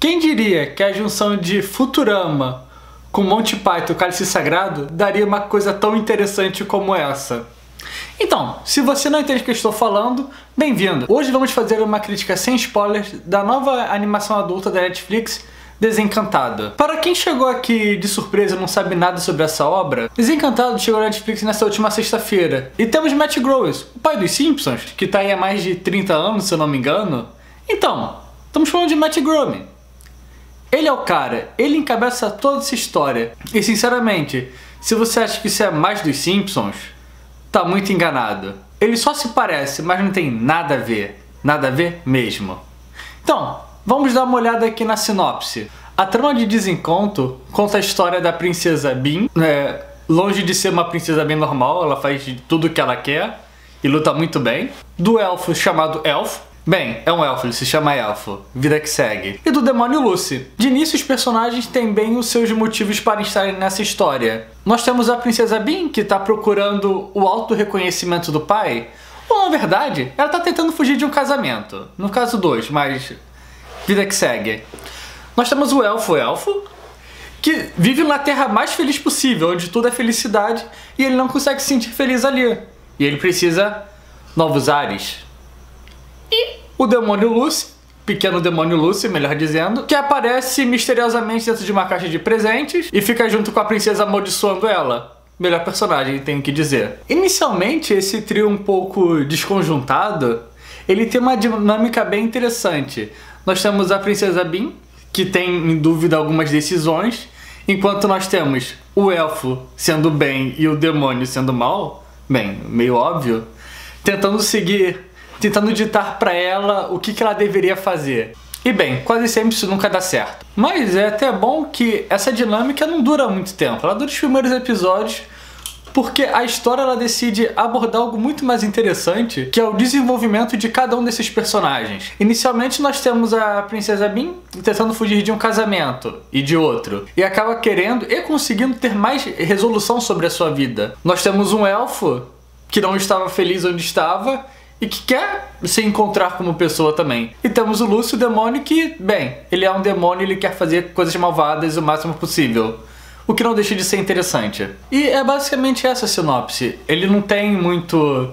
Quem diria que a junção de Futurama com Monty Python e o Cálice Sagrado daria uma coisa tão interessante como essa? Então, se você não entende o que eu estou falando, bem-vindo! Hoje vamos fazer uma crítica sem spoilers da nova animação adulta da Netflix, Desencantado. Para quem chegou aqui de surpresa e não sabe nada sobre essa obra, Desencantado chegou na Netflix nesta última sexta-feira. E temos Matt Groening, o pai dos Simpsons, que está aí há mais de 30 anos, se eu não me engano. Então, estamos falando de Matt Groening. Ele é o cara, ele encabeça toda essa história. E sinceramente, se você acha que isso é mais dos Simpsons, tá muito enganado. Ele só se parece, mas não tem nada a ver mesmo. Então, vamos dar uma olhada aqui na sinopse. A trama de Desencanto conta a história da princesa Bean. Longe de ser uma princesa bem normal, ela faz tudo o que ela quer e luta muito bem. Do elfo chamado Elfo. Bem, é um elfo, ele se chama Elfo, vida que segue. E do demônio Lucy. De início, os personagens têm bem os seus motivos para estarem nessa história. Nós temos a princesa Bean, que está procurando o auto-reconhecimento do pai. Ou, na verdade, ela está tentando fugir de um casamento. No caso 2, mas vida que segue. Nós temos o Elfo, que vive na terra mais feliz possível, onde tudo é felicidade, e ele não consegue se sentir feliz ali. E ele precisa novos ares. E o demônio Lucy, pequeno demônio Lucy, melhor dizendo, que aparece misteriosamente dentro de uma caixa de presentes e fica junto com a princesa amaldiçoando ela. Melhor personagem, tenho que dizer. Inicialmente, esse trio um pouco desconjuntado, ele tem uma dinâmica bem interessante. Nós temos a princesa Bean, que tem em dúvida algumas decisões, enquanto nós temos o elfo sendo bem e o demônio sendo mal, bem, meio óbvio, tentando ditar pra ela o que ela deveria fazer. E bem, quase sempre isso nunca dá certo. Mas é até bom que essa dinâmica não dura muito tempo. Ela dura os primeiros episódios, porque a história ela decide abordar algo muito mais interessante, que é o desenvolvimento de cada um desses personagens. Inicialmente nós temos a princesa Bean tentando fugir de um casamento e de outro, e acaba querendo e conseguindo ter mais resolução sobre a sua vida. Nós temos um elfo que não estava feliz onde estava e que quer se encontrar como pessoa também. E temos o Lúcio, o demônio, que, bem, ele é um demônio e ele quer fazer coisas malvadas o máximo possível. O que não deixa de ser interessante. E é basicamente essa a sinopse. Ele não tem muito...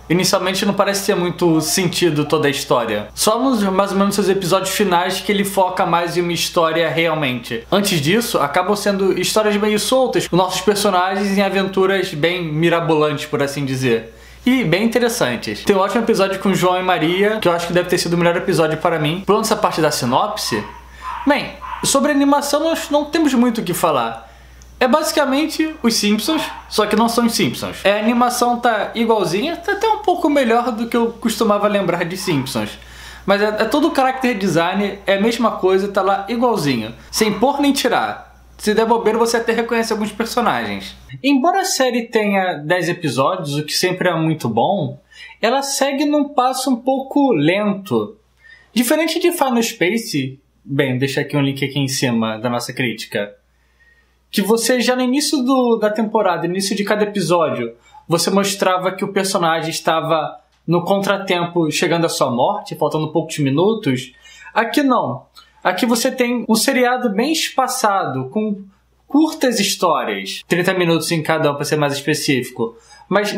Inicialmente não parece ter muito sentido toda a história. Só nos mais ou menos seus episódios finais que ele foca mais em uma história realmente. Antes disso, acabam sendo histórias meio soltas, com nossos personagens em aventuras bem mirabolantes, por assim dizer. E bem interessantes. Tem um ótimo episódio com João e Maria, que eu acho que deve ter sido o melhor episódio para mim. Pulando essa parte da sinopse, bem, sobre a animação nós não temos muito o que falar. É basicamente os Simpsons, só que não são os Simpsons. A animação tá igualzinha, tá até um pouco melhor do que eu costumava lembrar de Simpsons. Mas é todo o character design, é a mesma coisa, tá lá igualzinho, sem pôr nem tirar. Se der bobeira, você até reconhece alguns personagens. Embora a série tenha 10 episódios, o que sempre é muito bom, ela segue num passo um pouco lento. Diferente de Final Space, bem, deixa aqui um link aqui em cima da nossa crítica, que você já no início da temporada, no início de cada episódio, você mostrava que o personagem estava no contratempo chegando à sua morte, faltando poucos minutos. Aqui não. Aqui você tem um seriado bem espaçado, com curtas histórias, 30 minutos em cada um para ser mais específico. Mas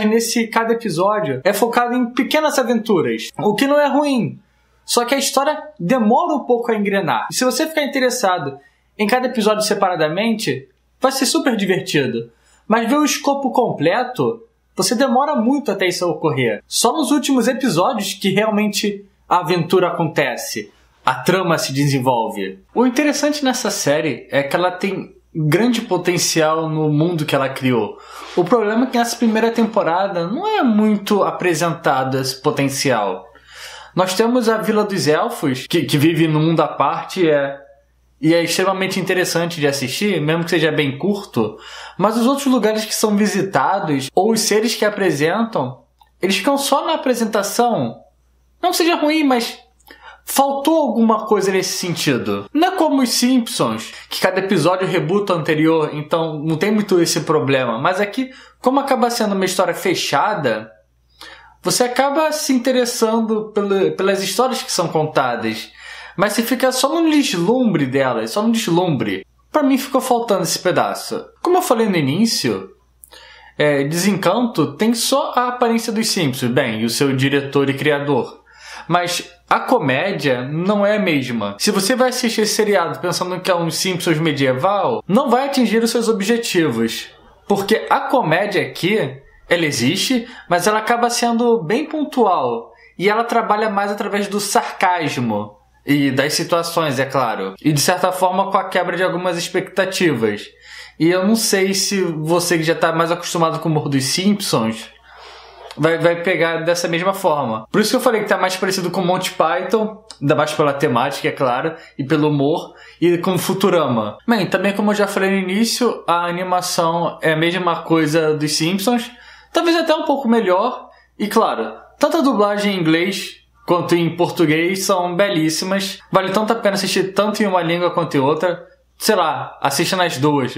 nesse cada episódio é focado em pequenas aventuras, o que não é ruim. Só que a história demora um pouco a engrenar. E se você ficar interessado em cada episódio separadamente, vai ser super divertido. Mas ver o escopo completo, você demora muito até isso ocorrer. Só nos últimos episódios que realmente a aventura acontece. A trama se desenvolve. O interessante nessa série é que ela tem grande potencial no mundo que ela criou. O problema é que nessa primeira temporada não é muito apresentado esse potencial. Nós temos a Vila dos Elfos, que vive num mundo à parte e é extremamente interessante de assistir, mesmo que seja bem curto. Mas os outros lugares que são visitados, ou os seres que apresentam, eles ficam só na apresentação. Não que seja ruim, mas faltou alguma coisa nesse sentido. Não é como os Simpsons, que cada episódio rebuta o anterior, então não tem muito esse problema. Mas aqui, como acaba sendo uma história fechada, você acaba se interessando pelas histórias que são contadas. Mas se fica só no deslumbre delas, só no deslumbre, pra mim ficou faltando esse pedaço. Como eu falei no início, Desencanto tem só a aparência dos Simpsons, bem, e o seu diretor e criador. Mas a comédia não é a mesma. Se você vai assistir esse seriado pensando que é um Simpsons medieval, não vai atingir os seus objetivos. Porque a comédia aqui, ela existe, mas ela acaba sendo bem pontual. E ela trabalha mais através do sarcasmo e das situações, é claro. E de certa forma com a quebra de algumas expectativas. E eu não sei se você que já está mais acostumado com o humor dos Simpsons vai pegar dessa mesma forma. Por isso que eu falei que está mais parecido com Monty Python, ainda mais pela temática, é claro, e pelo humor, e com Futurama. Bem, também como eu já falei no início, a animação é a mesma coisa dos Simpsons, talvez até um pouco melhor, e claro, tanto a dublagem em inglês quanto em português são belíssimas, vale tanto a pena assistir tanto em uma língua quanto em outra, sei lá, assista nas duas.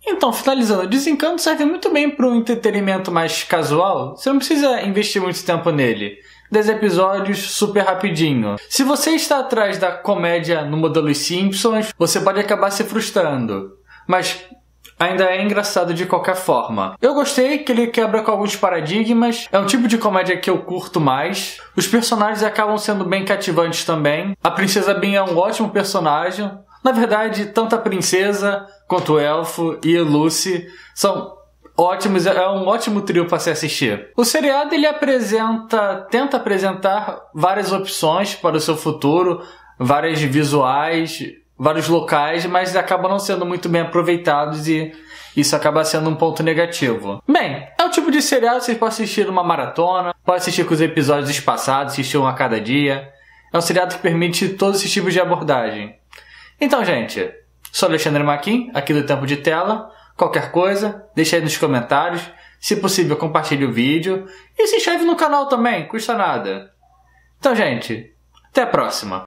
Então, finalizando, Desencanto serve muito bem para um entretenimento mais casual. Você não precisa investir muito tempo nele. 10 episódios, super rapidinho. Se você está atrás da comédia no modelo Simpsons, você pode acabar se frustrando. Mas ainda é engraçado de qualquer forma. Eu gostei que ele quebra com alguns paradigmas. É um tipo de comédia que eu curto mais. Os personagens acabam sendo bem cativantes também. A Princesa Bean é um ótimo personagem. Na verdade, tanto a princesa quanto o elfo e a Lucy são ótimos, é um ótimo trio para se assistir. O seriado ele tenta apresentar várias opções para o seu futuro, várias visuais, vários locais, mas acabam não sendo muito bem aproveitados e isso acaba sendo um ponto negativo. Bem, é o tipo de seriado que você pode assistir numa maratona, pode assistir com os episódios espaçados, assistir um a cada dia. É um seriado que permite todos esses tipos de abordagem. Então, gente, sou Alexandre Maquin, aqui do Tempo de Tela. Qualquer coisa, deixa aí nos comentários. Se possível, compartilhe o vídeo. E se inscreve no canal também, custa nada. Então, gente, até a próxima.